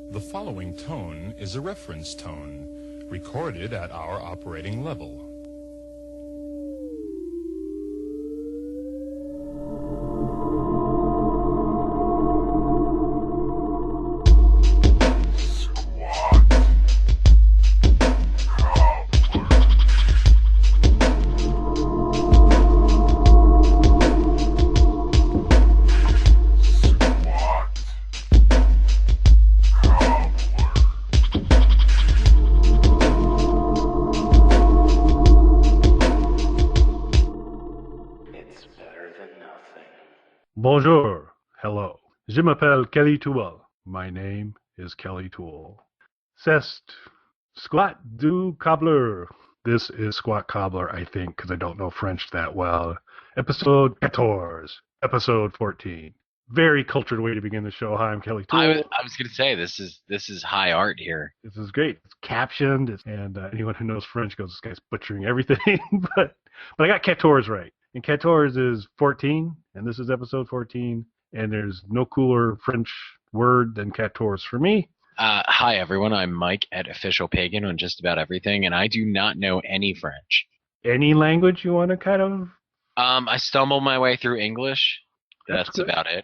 The following tone is a reference tone, recorded at our operating level. Bonjour, hello. Je m'appelle Kelly Toole. My name is Kelly Toole. C'est Squat du Cobbler. This is Squat Cobbler, I think, because I don't know French that well. Episode 14. Episode 14. Very cultured way to begin the show. Hi, I'm Kelly Toole. I was going to say, this is high art here. This is great. It's captioned, and anyone who knows French goes, this guy's butchering everything. but I got 14 right. And 14 is 14, and this is episode 14, and there's no cooler French word than 14 for me. Hi, everyone. I'm Mike at Official Pagan on just about everything, and I do not know any French. Any language you want to kind of? I stumbled my way through English. That's about it.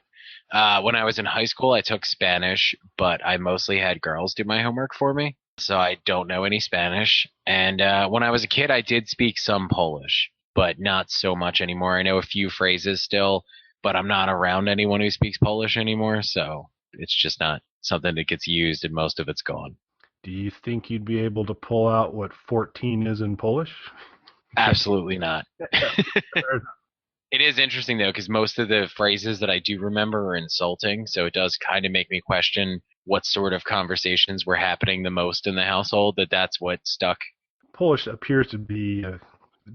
When I was in high school, I took Spanish, but I mostly had girls do my homework for me, so I don't know any Spanish. And when I was a kid, I did speak some Polish, but not so much anymore. I know a few phrases still, but I'm not around anyone who speaks Polish anymore, so it's just not something that gets used, and most of it's gone. Do you think you'd be able to pull out what 14 is in Polish? Absolutely not. It is interesting, though, because most of the phrases that I do remember are insulting, so it does kind of make me question what sort of conversations were happening the most in the household, that's what stuck. Polish appears to be...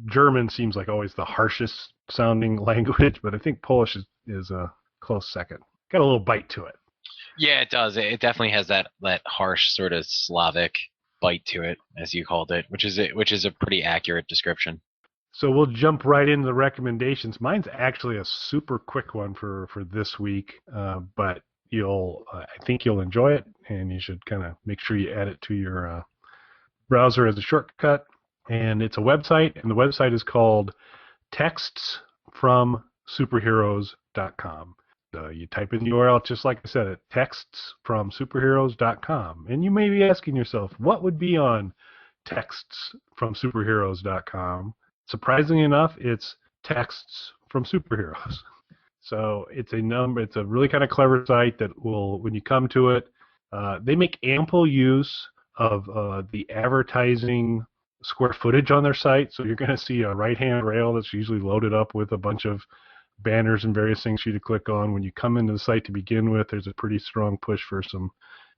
German seems like always the harshest sounding language, but I think Polish is a close second. Got a little bite to it. Yeah, it does. It definitely has that harsh sort of Slavic bite to it, as you called it, which is a pretty accurate description. So we'll jump right into the recommendations. Mine's actually a super quick one for this week, but I think you'll enjoy it, and you should kind of make sure you add it to your browser as a shortcut. And it's a website, and the website is called textsfromsuperheroes.com. You type in the URL, just like I said, at textsfromsuperheroes.com. And you may be asking yourself, what would be on textsfromsuperheroes.com? Surprisingly enough, it's texts from superheroes. So it's a really kind of clever site that will, when you come to it, they make ample use of the advertising square footage on their site. So you're going to see a right-hand rail that's usually loaded up with a bunch of banners and various things for you to click on. When you come into the site to begin with, there's a pretty strong push for some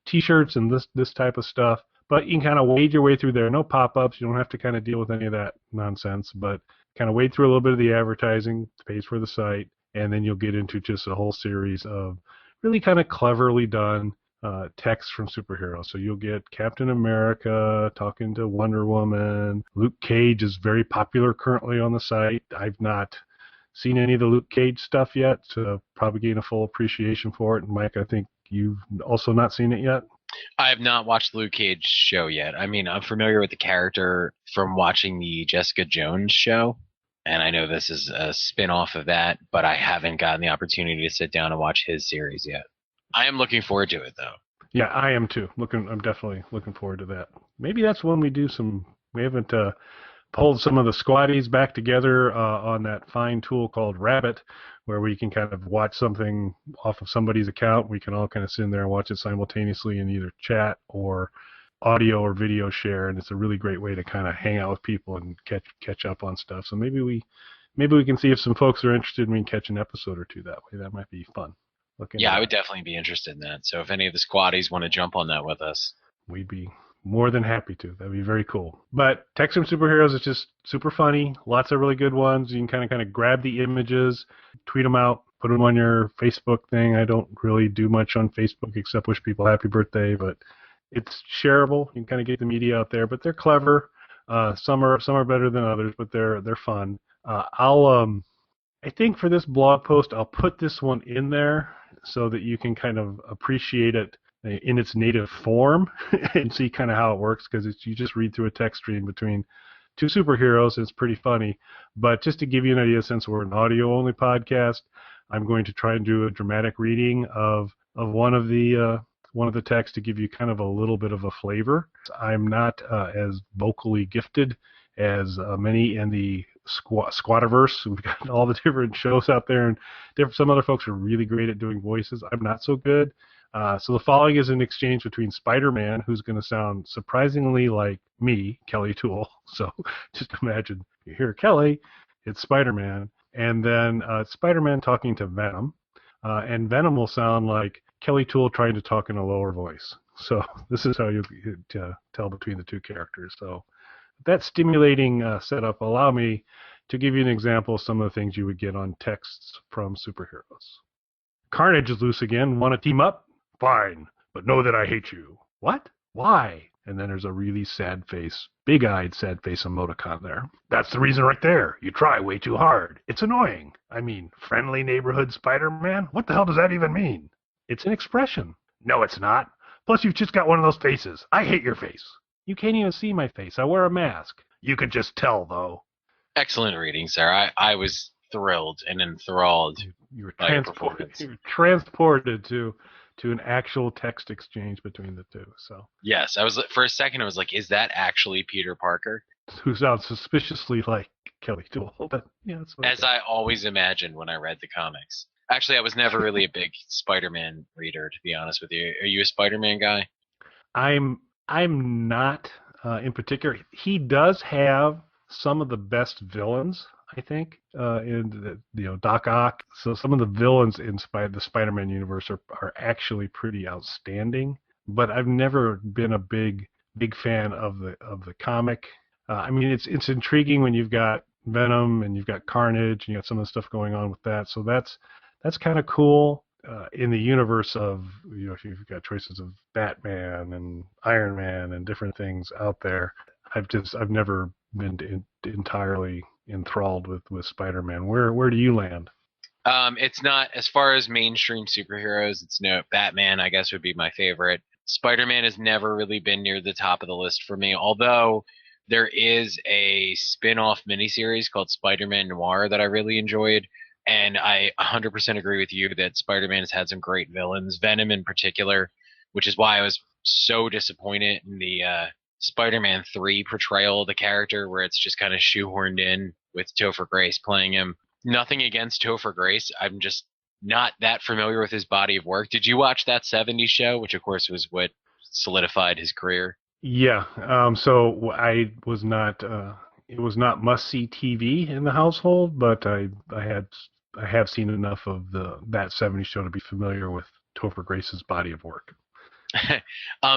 t-shirts and this type of stuff. But you can kind of wade your way through there. No pop-ups. You don't have to kind of deal with any of that nonsense. But kind of wade through a little bit of the advertising, pays for the site, and then you'll get into just a whole series of really kind of cleverly done text from superheroes. So you'll get Captain America talking to Wonder Woman. Luke Cage is very popular currently on the site. I've not seen any of the Luke Cage stuff yet, so probably gain a full appreciation for it. And Mike, I think you've also not seen it yet. I have not watched the Luke Cage show yet. I mean, I'm familiar with the character from watching the Jessica Jones show, and I know this is a spin-off of that, but I haven't gotten the opportunity to sit down and watch his series yet. I am looking forward to it, though. Yeah, I am too. I'm definitely looking forward to that. Maybe that's when we do some. We haven't pulled some of the squatties back together on that fine tool called Rabbit, where we can kind of watch something off of somebody's account. We can all kind of sit in there and watch it simultaneously in either chat or audio or video share, and it's a really great way to kind of hang out with people and catch up on stuff. So maybe we can see if some folks are interested and we can catch an episode or two that way. That might be fun. Yeah, I would definitely be interested in that. So if any of the squatties want to jump on that with us, we'd be more than happy to. That'd be very cool. But Text from Superheroes is just super funny. Lots of really good ones. You can kind of grab the images, tweet them out, put them on your Facebook thing. I don't really do much on Facebook except wish people happy birthday, but it's shareable. You can kind of get the media out there, but they're clever. Some are better than others, but they're fun. I think for this blog post, I'll put this one in there so that you can kind of appreciate it in its native form and see kind of how it works, because you just read through a text stream between two superheroes. It's pretty funny. But just to give you an idea, since we're an audio-only podcast, I'm going to try and do a dramatic reading of one of the texts to give you kind of a little bit of a flavor. I'm not as vocally gifted as many in the Squativerse. We've got all the different shows out there, and some other folks are really great at doing voices. I'm not so good. So the following is an exchange between Spider-Man, who's going to sound surprisingly like me, Kelly Toole. So just imagine you hear Kelly, it's Spider-Man, and then Spider-Man talking to Venom, and Venom will sound like Kelly Toole trying to talk in a lower voice. So this is how you tell between the two characters. So that stimulating setup allow me to give you an example of some of the things you would get on texts from superheroes. Carnage is loose again. Want to team up? Fine, but know that I hate you. What? Why? And then there's a really sad face, big-eyed sad face emoticon there. That's the reason right there. You try way too hard. It's annoying. I mean, friendly neighborhood Spider-Man? What the hell does that even mean? It's an expression. No, it's not. Plus, you've just got one of those faces. I hate your face. You can't even see my face. I wear a mask. You can just tell, though. Excellent reading, sir. I was thrilled and enthralled. You were transported to an actual text exchange between the two. So yes, I was for a second. I was like, "Is that actually Peter Parker?" Who sounds suspiciously like Kelly Toole? But yeah, that's what as I always imagined when I read the comics. Actually, I was never really a big Spider-Man reader, to be honest with you. Are you a Spider-Man guy? I'm not in particular. He does have some of the best villains, I think, in Doc Ock. So some of the villains in the Spider-Man universe are actually pretty outstanding. But I've never been a big fan of the comic. I mean, it's intriguing when you've got Venom and you've got Carnage and you got some of the stuff going on with that. So that's kind of cool. In the universe of, if you've got choices of Batman and Iron Man and different things out there, I've never been entirely enthralled with Spider-Man. Where do you land? It's not, as far as mainstream superheroes, it's no Batman, I guess, would be my favorite. Spider-Man has never really been near the top of the list for me, although there is a spin-off miniseries called Spider-Man Noir that I really enjoyed. And I 100% agree with you that Spider-Man has had some great villains, Venom in particular, which is why I was so disappointed in the Spider-Man 3 portrayal of the character, where it's just kind of shoehorned in with Topher Grace playing him. Nothing against Topher Grace. I'm just not that familiar with his body of work. Did you watch that 70s show, which of course was what solidified his career? Yeah. So I was not. It was not must-see TV in the household, but I have seen enough of that 70s show to be familiar with Topher Grace's body of work.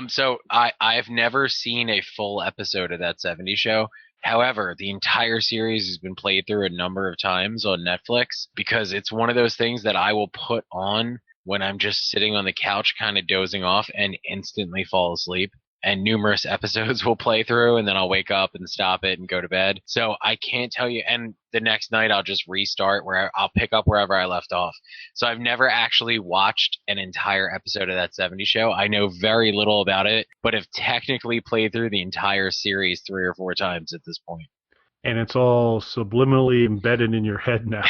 So I've never seen a full episode of that 70s show. However, the entire series has been played through a number of times on Netflix, because it's one of those things that I will put on when I'm just sitting on the couch kind of dozing off and instantly fall asleep. And numerous episodes will play through, and then I'll wake up and stop it and go to bed. So I can't tell you. And the next night I'll just restart where I'll pick up wherever I left off. So I've never actually watched an entire episode of that 70s show. I know very little about it, but have technically played through the entire series 3 or 4 times at this point. And it's all subliminally embedded in your head now.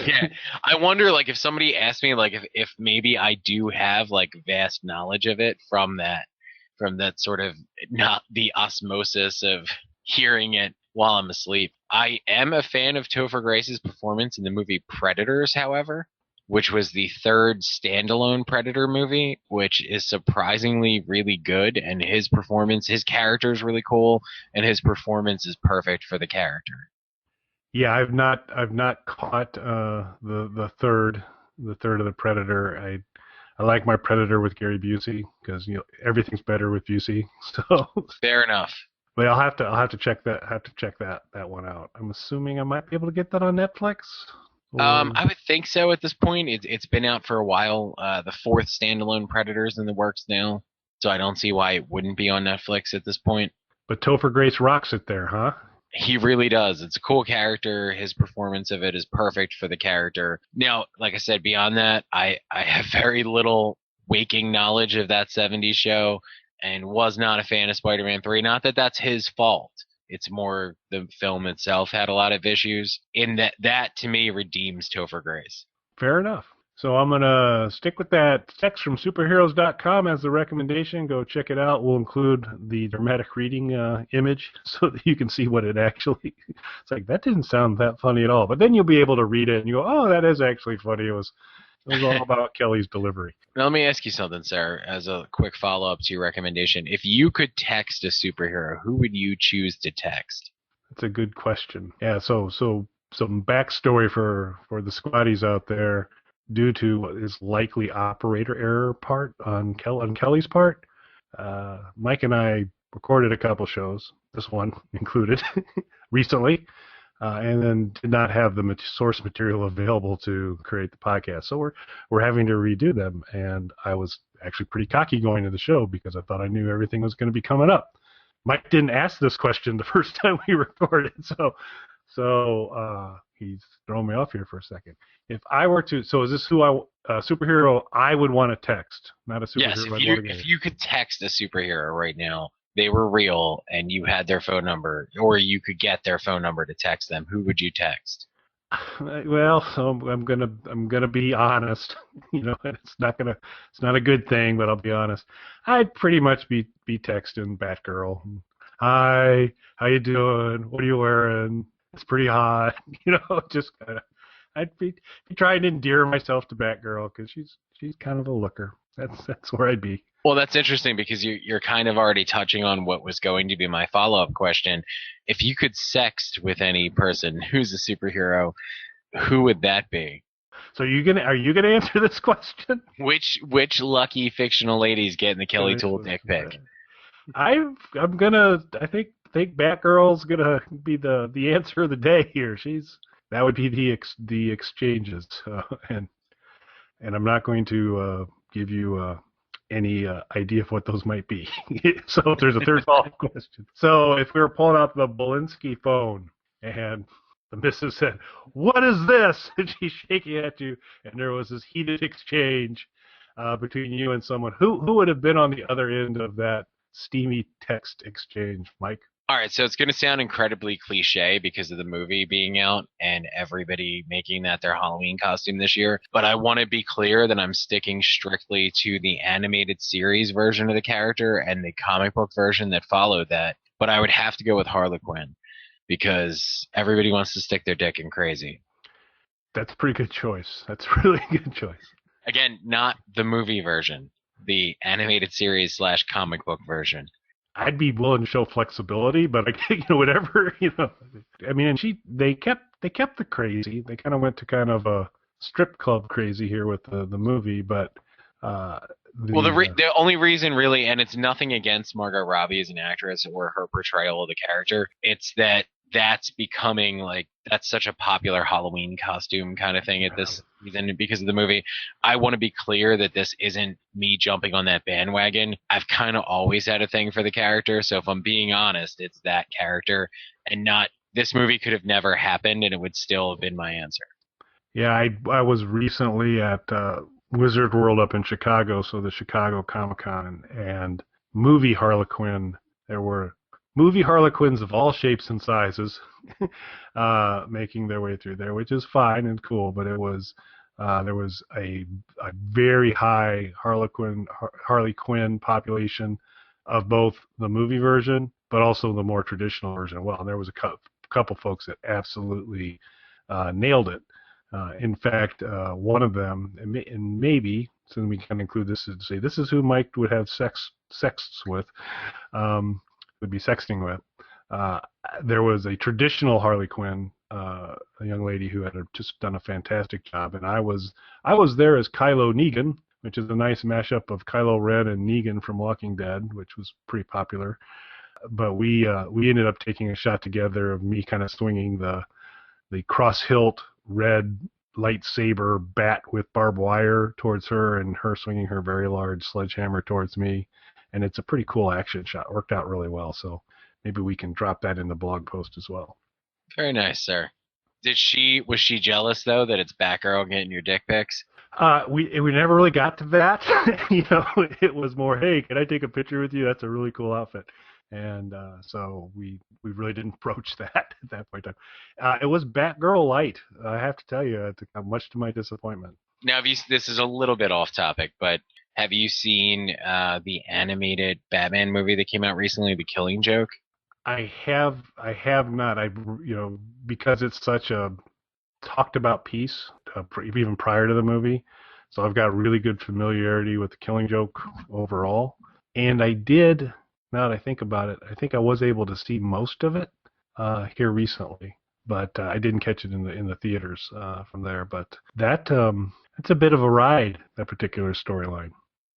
Yeah. I wonder, like, if somebody asked me, like, if maybe I do have, like, vast knowledge of it from that sort of, not the osmosis of hearing it while I'm asleep. I am a fan of Topher Grace's performance in the movie Predators, however, which was the 3rd standalone Predator movie, which is surprisingly really good. And his character is really cool, and his performance is perfect for the character. Yeah, I've not caught the third of the Predator. I like my Predator with Gary Busey, because everything's better with Busey. So fair enough. But I'll have to check that one out. I'm assuming I might be able to get that on Netflix. I would think so at this point. It's been out for a while. The 4th standalone Predator's in the works now, so I don't see why it wouldn't be on Netflix at this point. But Topher Grace rocks it there, huh? He really does. It's a cool character. His performance of it is perfect for the character. Now, like I said, beyond that, I have very little waking knowledge of that 70s show and was not a fan of Spider-Man 3. Not that that's his fault. It's more the film itself had a lot of issues. In that to me redeems Topher Grace. Fair enough. So I'm going to stick with that text from superheroes.com as the recommendation. Go check it out. We'll include the dramatic reading image so that you can see what it actually... It's like, that didn't sound that funny at all. But then you'll be able to read it and you go, oh, that is actually funny. It was all about Kelly's delivery. Now, let me ask you something, sir, as a quick follow-up to your recommendation. If you could text a superhero, who would you choose to text? That's a good question. Yeah, so some backstory for the squatties out there. Due to what is likely operator error part on Kelly's part, Mike and I recorded a couple shows, this one included, recently, and then did not have the source material available to create the podcast. So we're having to redo them, and I was actually pretty cocky going to the show because I thought I knew everything was going to be coming up. Mike didn't ask this question the first time we recorded, so he's throwing me off here for a second. If I were to, so is this superhero I would want to text, not a superhero? Yes, if you could text a superhero right now, they were real, and you had their phone number, or you could get their phone number to text them, who would you text? Well, so I'm gonna be honest. It's not a good thing, but I'll be honest. I'd pretty much be texting Batgirl. Hi, how you doing? What are you wearing? It's pretty hot. Just kind of. I'd be trying to endear myself to Batgirl because she's kind of a looker. That's where I'd be. Well, that's interesting because you're kind of already touching on what was going to be my follow-up question. If you could sext with any person who's a superhero, who would that be? So are you gonna answer this question? Which lucky fictional lady's getting the Kelly Tool dick pic? I think Batgirl's gonna be the answer of the day here. That would be the exchanges, and I'm not going to give you any idea of what those might be. So if there's a third follow-up question. So if we were pulling out the Belinsky phone and the missus said, "What is this?" and she's shaking at you, and there was this heated exchange between you and someone, who would have been on the other end of that steamy text exchange, Mike? All right, so it's going to sound incredibly cliche because of the movie being out and everybody making that their Halloween costume this year. But I want to be clear that I'm sticking strictly to the animated series version of the character and the comic book version that followed that. But I would have to go with Harley Quinn because everybody wants to stick their dick in crazy. That's a pretty good choice. That's a really good choice. Again, not the movie version, the animated series / comic book version. I'd be willing to show flexibility, but whatever, I mean, and they kept the crazy. They kind of went to kind of a strip club crazy here with the movie, but the only reason really, and it's nothing against Margot Robbie as an actress or her portrayal of the character, it's that's becoming like that's such a popular Halloween costume kind of thing at this season because of the movie. I want to be clear that this isn't me jumping on that bandwagon. I've kind of always had a thing for the character, so if I'm being honest, it's that character and not this movie could have never happened and it would still have been my answer. Yeah, I was recently at Wizard World up in Chicago, so the Chicago Comic-Con, and movie Harlequin. There were movie Harlequins of all shapes and sizes making their way through there, which is fine and cool, but it was there was a very high Harley Quinn population of both the movie version but also the more traditional version. Well, there was a couple folks that absolutely nailed it. In fact, one of them, and maybe, so we can include this to say this is who Mike would have sexts with, would be sexting with. There was a traditional Harley Quinn, a young lady who had just done a fantastic job, and I was there as Kylo Negan, which is a nice mashup of Kylo Ren and Negan from Walking Dead, which was pretty popular. But we ended up taking a shot together of me kind of swinging the cross hilt red lightsaber bat with barbed wire towards her, and her swinging her very large sledgehammer towards me. And it's a pretty cool action shot. Worked out really well. So maybe we can drop that in the blog post as well. Very nice, sir. Was she jealous though that it's Batgirl getting your dick pics? We never really got to that. It was more, hey, can I take a picture with you? That's a really cool outfit. And so we really didn't broach that at that point in time. It was Batgirl Light, I have to tell you, much to my disappointment. Now, this is a little bit off topic, but have you seen the animated Batman movie that came out recently, The Killing Joke? I have not. Because it's such a talked about piece, even prior to the movie. So I've got really good familiarity with The Killing Joke overall. And I did, now that I think about it, I think I was able to see most of it here recently, but I didn't catch it in the theaters from there. But it's a bit of a ride, that particular storyline.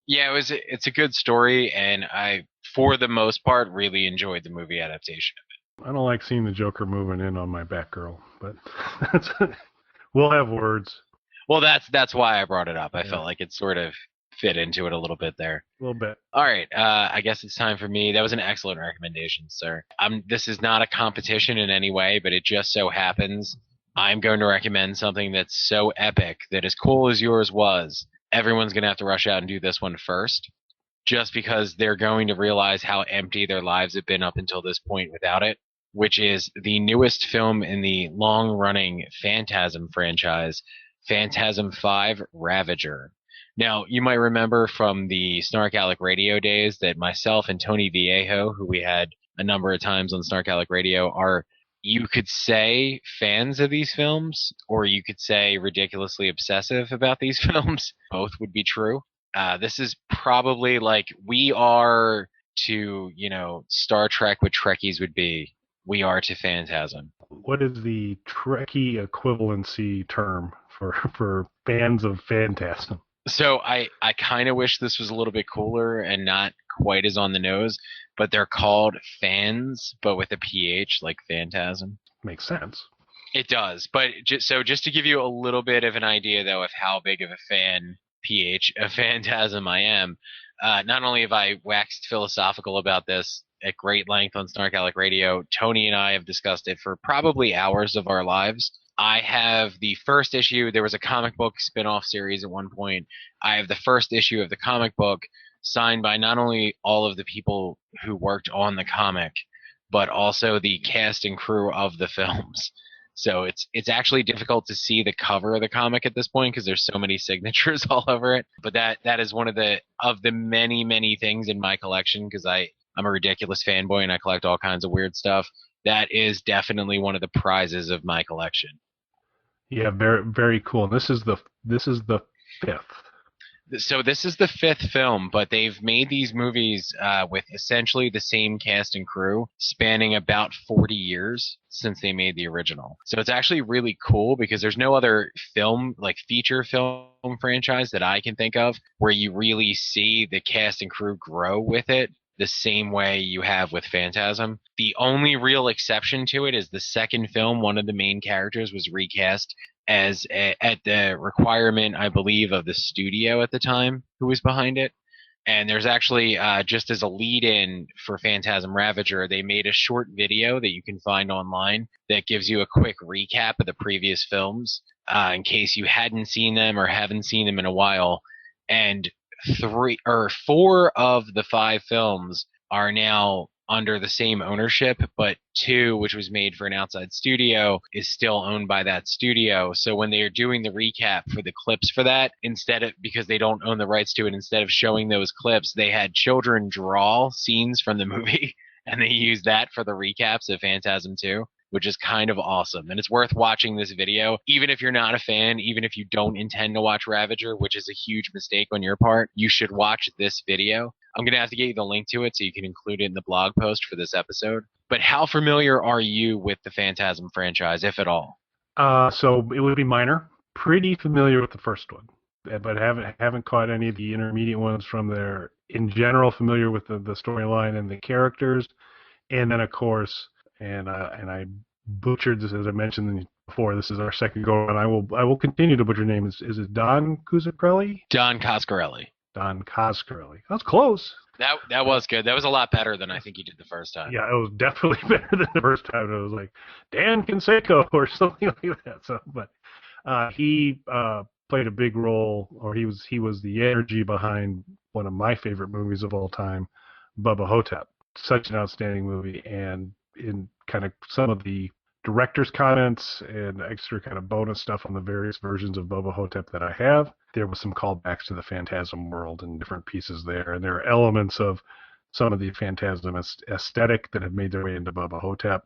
Yeah, it's a good story, and I, for the most part, really enjoyed the movie adaptation of it. I don't like seeing the Joker moving in on my Batgirl, but we'll have words. Well, that's why I brought it up. I felt like it sort of fit into it a little bit there. A little bit. All right, I guess it's time for me. That was an excellent recommendation, sir. This is not a competition in any way, but it just so happens I'm going to recommend something that's so epic that, as cool as yours was, everyone's going to have to rush out and do this one first, just because they're going to realize how empty their lives have been up until this point without it, which is the newest film in the long-running Phantasm franchise, Phantasm Ravager. Now, you might remember from the Snark Alec Radio days that myself and Tony Viejo, who we had a number of times on Snark Alec Radio, are, you could say, fans of these films, or you could say ridiculously obsessive about these films. Both would be true. This is probably like we are to, Star Trek what Trekkies would be. We are to Phantasm. What is the Trekkie equivalency term for fans of Phantasm? So I kind of wish this was a little bit cooler and not quite as on the nose, but they're called fans, but with a PH, like Phantasm. Makes sense. It does. But just to give you a little bit of an idea, though, of how big of a fan PH of Phantasm I am, not only have I waxed philosophical about this at great length on Snark Alec Radio, Tony and I have discussed it for probably hours of our lives. I have the first issue. There was a comic book spin-off series at one point. I have the first issue of the comic book signed by not only all of the people who worked on the comic, but also the cast and crew of the films. So it's actually difficult to see the cover of the comic at this point because there's so many signatures all over it. But that is one of the many things in my collection, because I'm a ridiculous fanboy and I collect all kinds of weird stuff. That is definitely one of the prizes of my collection. Yeah, very very cool. This is the fifth. So this is the fifth film, but they've made these movies with essentially the same cast and crew, spanning about 40 years since they made the original. So it's actually really cool because there's no other film, like feature film franchise that I can think of, where you really see the cast and crew grow with it the same way you have with Phantasm. The only real exception to it is the second film. One of the main characters was recast at the requirement, I believe, of the studio at the time who was behind it. And there's actually, just as a lead-in for Phantasm Ravager, they made a short video that you can find online that gives you a quick recap of the previous films, in case you hadn't seen them or haven't seen them in a while. And 4 of the 5 films are now under the same ownership, but 2, which was made for an outside studio, is still owned by that studio. So when they are doing the recap for the clips for that, because they don't own the rights to it, instead of showing those clips, they had children draw scenes from the movie, and they used that for the recaps of Phantasm 2. Which is kind of awesome. And it's worth watching this video. Even if you're not a fan, even if you don't intend to watch Ravager, which is a huge mistake on your part, you should watch this video. I'm going to have to get you the link to it so you can include it in the blog post for this episode. But how familiar are you with the Phantasm franchise, if at all? So it would be minor. Pretty familiar with the first one, but haven't caught any of the intermediate ones from there. In general, familiar with the storyline and the characters. And then, of course, and I butchered this, as I mentioned before. This is our second go, and I will continue to butcher names. Is it Don Coscarelli? Don Coscarelli. Don Coscarelli. That was close. That was good. That was a lot better than I think you did the first time. Yeah, it was definitely better than the first time. It was like Dan Canseco or something like that. So, but he played a big role, or he was the energy behind one of my favorite movies of all time, Bubba Hotep. Such an outstanding movie, and in kind of some of the director's comments and extra kind of bonus stuff on the various versions of Bubba Hotep that I have, there was some callbacks to the Phantasm world and different pieces there, and there are elements of some of the Phantasm aesthetic that have made their way into Bubba Hotep.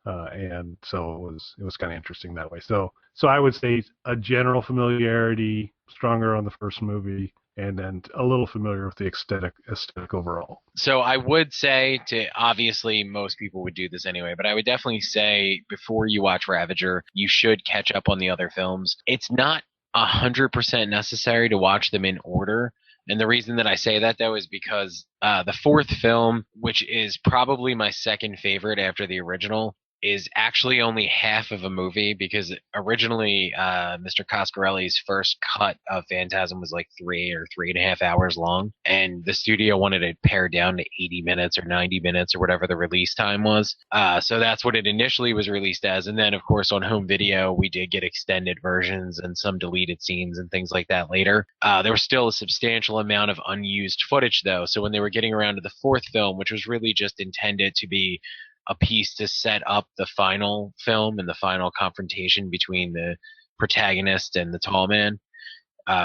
And so it was kind of interesting that way. So I would say a general familiarity, stronger on the first movie, and then a little familiar with the aesthetic overall. So I would say obviously most people would do this anyway, but I would definitely say before you watch Ravager, you should catch up on the other films. It's not 100% necessary to watch them in order. And the reason that I say that, though, is because the fourth film, which is probably my second favorite after the original, is actually only half of a movie, because originally Mr. Coscarelli's first cut of Phantasm was like 3 or 3.5 hours long, and the studio wanted to pare down to 80 minutes or 90 minutes or whatever the release time was. So that's what it initially was released as, and then of course on home video we did get extended versions and some deleted scenes and things like that later. There was still a substantial amount of unused footage though, so when they were getting around to the fourth film, which was really just intended to be a piece to set up the final film and the final confrontation between the protagonist and the tall man,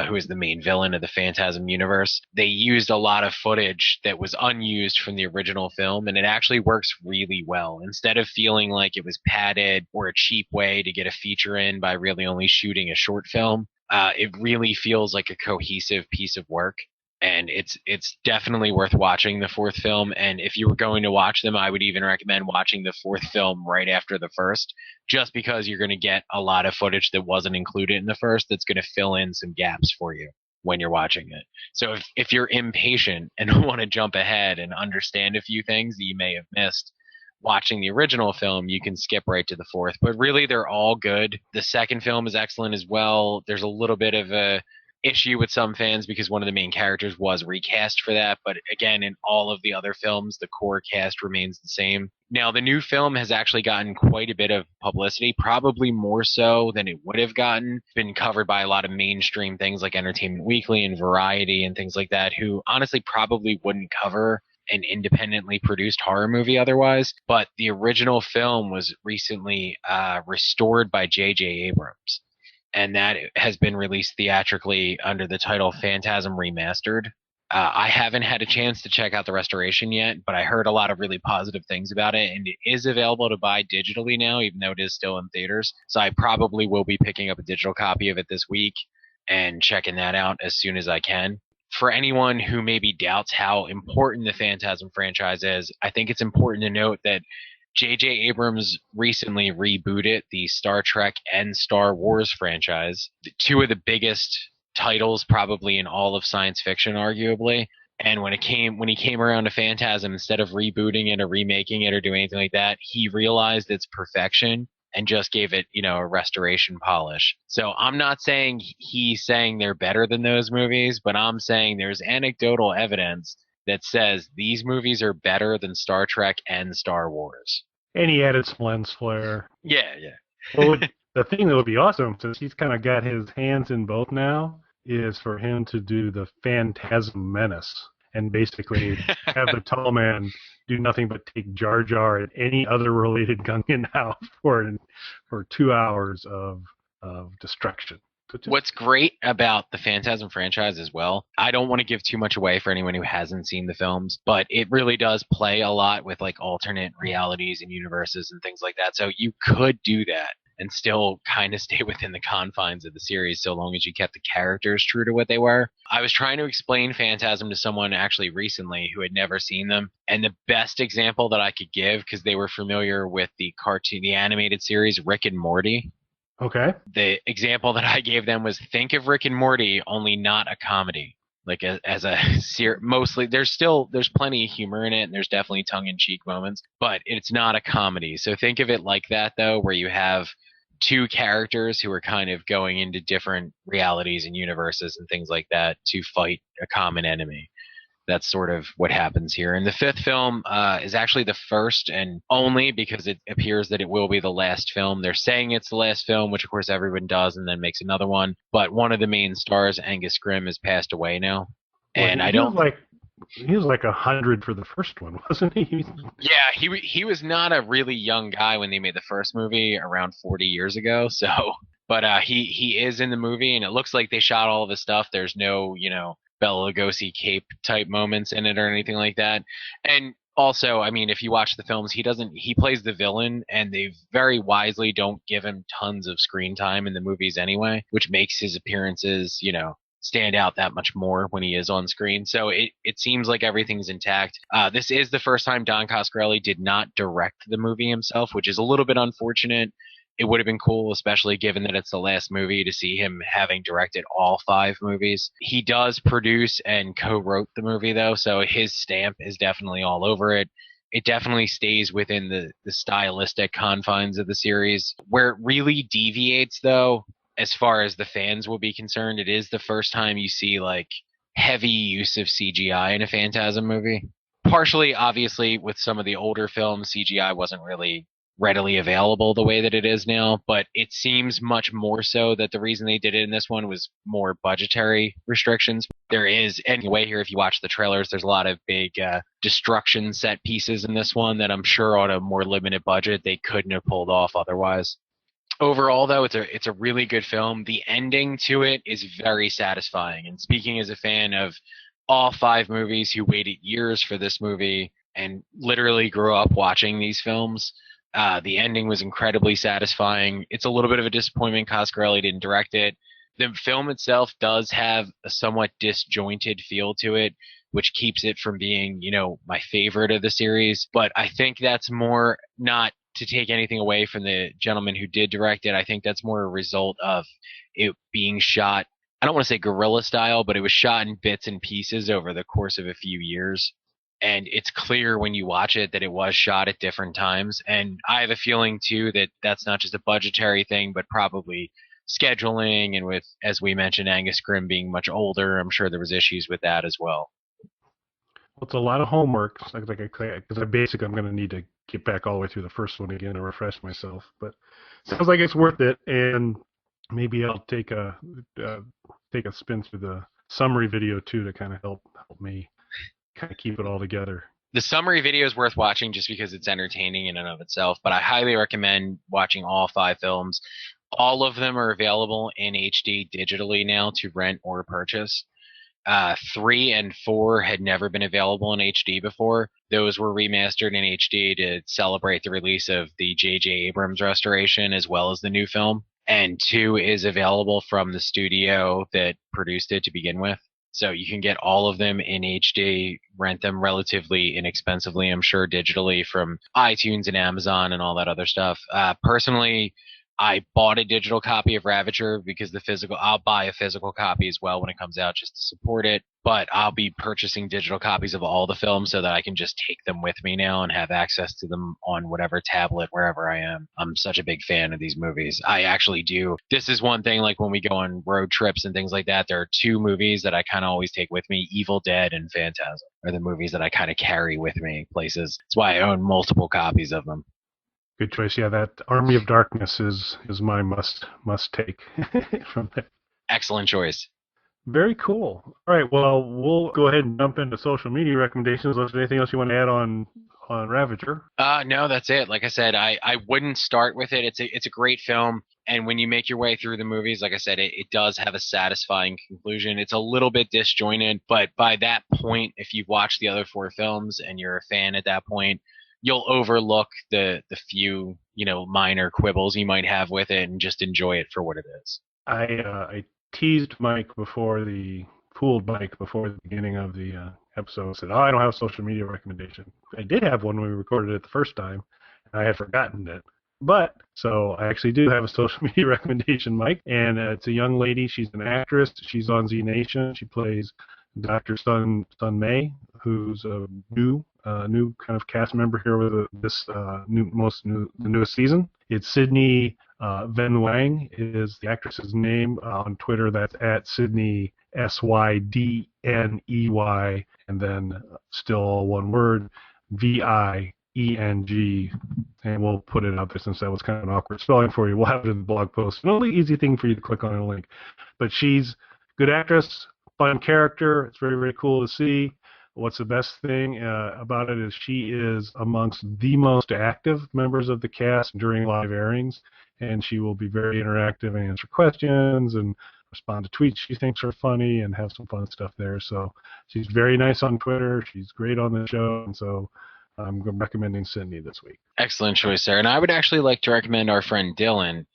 who is the main villain of the Phantasm universe. They used a lot of footage that was unused from the original film, and it actually works really well. Instead of feeling like it was padded or a cheap way to get a feature in by really only shooting a short film, it really feels like a cohesive piece of work. And it's definitely worth watching the fourth film. And if you were going to watch them, I would even recommend watching the fourth film right after the first, just because you're going to get a lot of footage that wasn't included in the first that's going to fill in some gaps for you when you're watching it. So if you're impatient and want to jump ahead and understand a few things that you may have missed watching the original film, you can skip right to the fourth. But really, they're all good. The second film is excellent as well. There's a little bit of a issue with some fans because one of the main characters was recast for that, but again, in all of the other films the core cast remains the same. Now the new film has actually gotten quite a bit of publicity, probably more so than it would have gotten. It's been covered by a lot of mainstream things like Entertainment Weekly and Variety and things like that, who honestly probably wouldn't cover an independently produced horror movie otherwise. But the original film was recently restored by J.J. Abrams, and that has been released theatrically under the title Phantasm Remastered. I haven't had a chance to check out the restoration yet, but I heard a lot of really positive things about it, and it is available to buy digitally now, even though it is still in theaters. So I probably will be picking up a digital copy of it this week and checking that out as soon as I can. For anyone who maybe doubts how important the Phantasm franchise is, I think it's important to note that J.J. Abrams recently rebooted the Star Trek and Star Wars franchise, two of the biggest titles probably in all of science fiction, arguably. And when he came around to Phantasm, instead of rebooting it or remaking it or doing anything like that, he realized its perfection and just gave it, a restoration polish. So I'm not saying he's saying they're better than those movies, but I'm saying there's anecdotal evidence that says these movies are better than Star Trek and Star Wars. And he added some lens flare. Yeah. Well, the thing that would be awesome, since he's kind of got his hands in both now, is for him to do the Phantasm Menace and basically have the tall man do nothing but take Jar Jar and any other related Gungan house for 2 hours of destruction. What's great about the Phantasm franchise as well, I don't want to give too much away for anyone who hasn't seen the films, but it really does play a lot with like alternate realities and universes and things like that. So you could do that and still kind of stay within the confines of the series so long as you kept the characters true to what they were. I was trying to explain Phantasm to someone actually recently who had never seen them, and the best example that I could give, because they were familiar with the animated series Rick and Morty. Okay. The example that I gave them was, think of Rick and Morty, only not a comedy. Like as a mostly, there's plenty of humor in it, and there's definitely tongue-in-cheek moments, but it's not a comedy. So think of it like that, though, where you have two characters who are kind of going into different realities and universes and things like that to fight a common enemy. that's sort of what happens here. And the fifth film is actually the first and only, because it appears that it will be the last film. They're saying it's the last film, which of course everyone does, and then makes another one. But one of the main stars, Angus Scrimm, has passed away now. Well, And he was like 100 for the first one, wasn't he? Yeah, he was not a really young guy when they made the first movie around 40 years ago. So, but he is in the movie, and it looks like they shot all of his stuff. There's no, Bela Lugosi cape type moments in it or anything like that. And also, I mean, if you watch the films, he plays the villain, and they very wisely don't give him tons of screen time in the movies anyway, which makes his appearances, stand out that much more when he is on screen. So it seems like everything's intact. This is the first time Don Coscarelli did not direct the movie himself, which is a little bit unfortunate. It would have been cool, especially given that it's the last movie, to see him having directed all 5 movies. He does produce and co-wrote the movie, though, so his stamp is definitely all over it. It definitely stays within the stylistic confines of the series. Where it really deviates, though, as far as the fans will be concerned, it is the first time you see like heavy use of CGI in a Phantasm movie. Partially, obviously, with some of the older films, CGI wasn't really readily available the way that it is now, but it seems much more so that the reason they did it in this one was more budgetary restrictions. There is, anyway, here, if you watch the trailers, there's a lot of big destruction set pieces in this one that I'm sure on a more limited budget they couldn't have pulled off otherwise. Overall, though, it's a really good film. The ending to it is very satisfying. And speaking as a fan of all 5 movies who waited years for this movie and literally grew up watching these films, the ending was incredibly satisfying. It's a little bit of a disappointment Coscarelli didn't direct it. The film itself does have a somewhat disjointed feel to it, which keeps it from being, my favorite of the series. But I think that's more not to take anything away from the gentleman who did direct it. I think that's more a result of it being shot, I don't want to say guerrilla style, but it was shot in bits and pieces over the course of a few years. And it's clear when you watch it that it was shot at different times. And I have a feeling, too, that that's not just a budgetary thing, but probably scheduling. And with, as we mentioned, Angus Scrimm being much older, I'm sure there was issues with that as well. Well, it's a lot of homework, because I'm going to need to get back all the way through the first one again to refresh myself. But it sounds like it's worth it, and maybe I'll take a spin through the summary video too to kind of help me kind of keep it all together. The summary video is worth watching just because it's entertaining in and of itself, but I highly recommend watching all 5 films. All of them are available in HD digitally now to rent or purchase. 3 and 4 had never been available in HD before. Those were remastered in HD to celebrate the release of the J.J. Abrams restoration as well as the new film. And 2 is available from the studio that produced it to begin with. So you can get all of them in HD, rent them relatively inexpensively, I'm sure, digitally from iTunes and Amazon and all that other stuff. Personally, I bought a digital copy of Ravager because I'll buy a physical copy as well when it comes out just to support it. But I'll be purchasing digital copies of all the films so that I can just take them with me now and have access to them on whatever tablet, wherever I am. I'm such a big fan of these movies. I actually do. This is one thing, like when we go on road trips and things like that, there are 2 movies that I kind of always take with me. Evil Dead and Phantasm are the movies that I kind of carry with me places. That's why I own multiple copies of them. Good choice. Yeah, that Army of Darkness is my must take from there. Excellent choice. Very cool. All right, well, we'll go ahead and jump into social media recommendations. Is there anything else you want to add on Ravager? No, that's it. Like I said, I wouldn't start with it. It's a great film, and when you make your way through the movies, like I said, it does have a satisfying conclusion. It's a little bit disjointed, but by that point, if you've watched the other 4 films and you're a fan at that point, you'll overlook the few, minor quibbles you might have with it and just enjoy it for what it is. I teased Mike fooled Mike before the beginning of the episode. Said, I don't have a social media recommendation. I did have one when we recorded it the first time, and I had forgotten it. So I actually do have a social media recommendation, Mike, and it's a young lady. She's an actress. She's on Z Nation. She plays Dr. Sun Mei, who's a new kind of cast member here with the newest season. It's Sydney Viengluang is the actress's name. On Twitter, that's at Sydney SYDNEY, and then still all one word, VIENG. And we'll put it out there since that was kind of an awkward spelling for you. We'll have it in the blog post. An only easy thing for you to click on a link. But she's a good actress, fun character. It's very, very cool to see. What's the best thing about it is she is amongst the most active members of the cast during live airings, and she will be very interactive and answer questions and respond to tweets she thinks are funny and have some fun stuff there. So she's very nice on Twitter. She's great on the show, and so I'm recommending Sydney this week. Excellent choice, sir. And I would actually like to recommend our friend Dylan,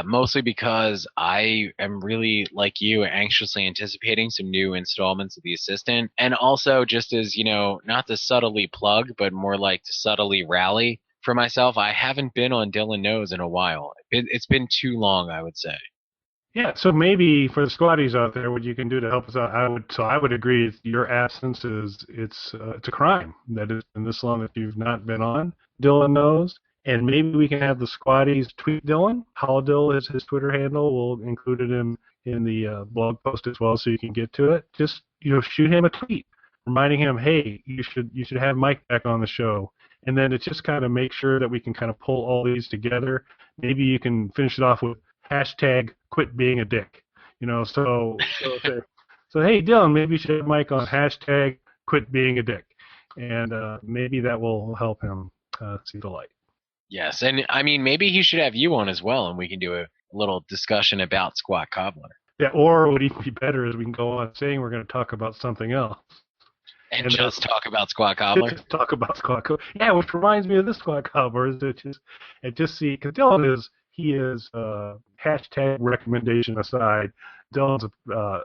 mostly because I am really, like you, anxiously anticipating some new installments of The Assistant. And also, just as, not to subtly plug, but more like to subtly rally for myself, I haven't been on Dylan Knows in a while. It's been too long, I would say. Yeah, so maybe for the squatties out there, what you can do to help us out, I would agree. Your absence it's a crime that it's been this long that you've not been on Dylan Knows, and maybe we can have the squatties tweet Dylan. Holidill is his Twitter handle. We'll include it in the blog post as well, so you can get to it. Just shoot him a tweet reminding him, hey, you should have Mike back on the show, and then it's just kind of make sure that we can kind of pull all these together. Maybe you can finish it off with hashtag quit being a dick, so hey Dylan, maybe you should have Mike on hashtag quit being a dick, and maybe that will help him see the light. Yes, and I mean maybe he should have you on as well, and we can do a little discussion about Squat Cobbler. Yeah, or what would even be better is we can go on saying we're going to talk about something else. And just talk about Squat Cobbler? Just talk about Squat Cobbler. Yeah, which reminds me of this Squat Cobbler, is just see, because Dylan he is, hashtag recommendation aside, Dylan's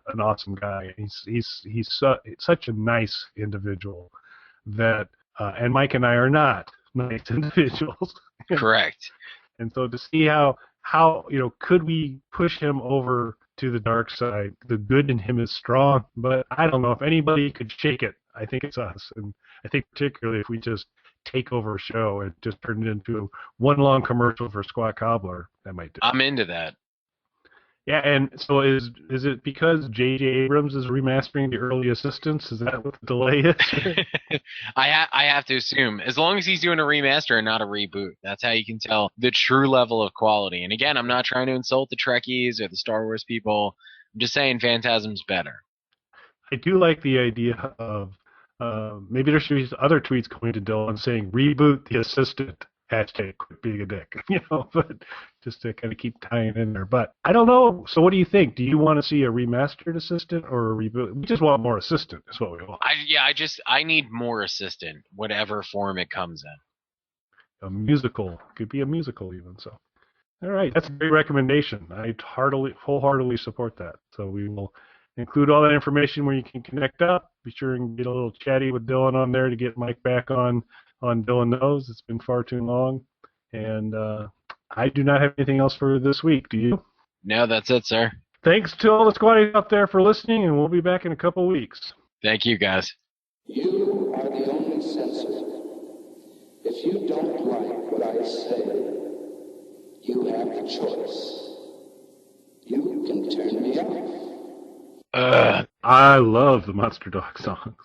an awesome guy. He's such a nice individual that, and Mike and I are not nice individuals. Correct. And so to see how could we push him over to the dark side? The good in him is strong, but I don't know if anybody could shake it. I think it's us, and I think particularly if we just take over a show and just turn it into one long commercial for Squat Cobbler, that might do it. I'm into that. Yeah, and so is it because J.J. Abrams is remastering the early Assistants? Is that what the delay is? I have to assume, as long as he's doing a remaster and not a reboot, that's how you can tell the true level of quality. And again, I'm not trying to insult the Trekkies or the Star Wars people. I'm just saying Phantasm's better. I do like the idea of maybe there should be other tweets going to Dylan saying reboot the Assistant, hashtag quit being a dick, but just to kind of keep tying in there. But I don't know. So what do you think? Do you want to see a remastered Assistant or a reboot? We just want more Assistant is what we want. I need more Assistant, whatever form it comes in. A musical. Could be a musical even. So, all right. That's a great recommendation. I wholeheartedly support that. So we will include all that information where you can connect up. Be sure and get a little chatty with Dylan on there to get Mike back on Dylan Knows. It's been far too long. And I do not have anything else for this week. Do you? No, that's it, sir. Thanks to all the squatties out there for listening, and we'll be back in a couple weeks. Thank you, guys. You are the only censor. If you don't like what I say, you have the choice. You can turn me off. I love the Monster Dog songs.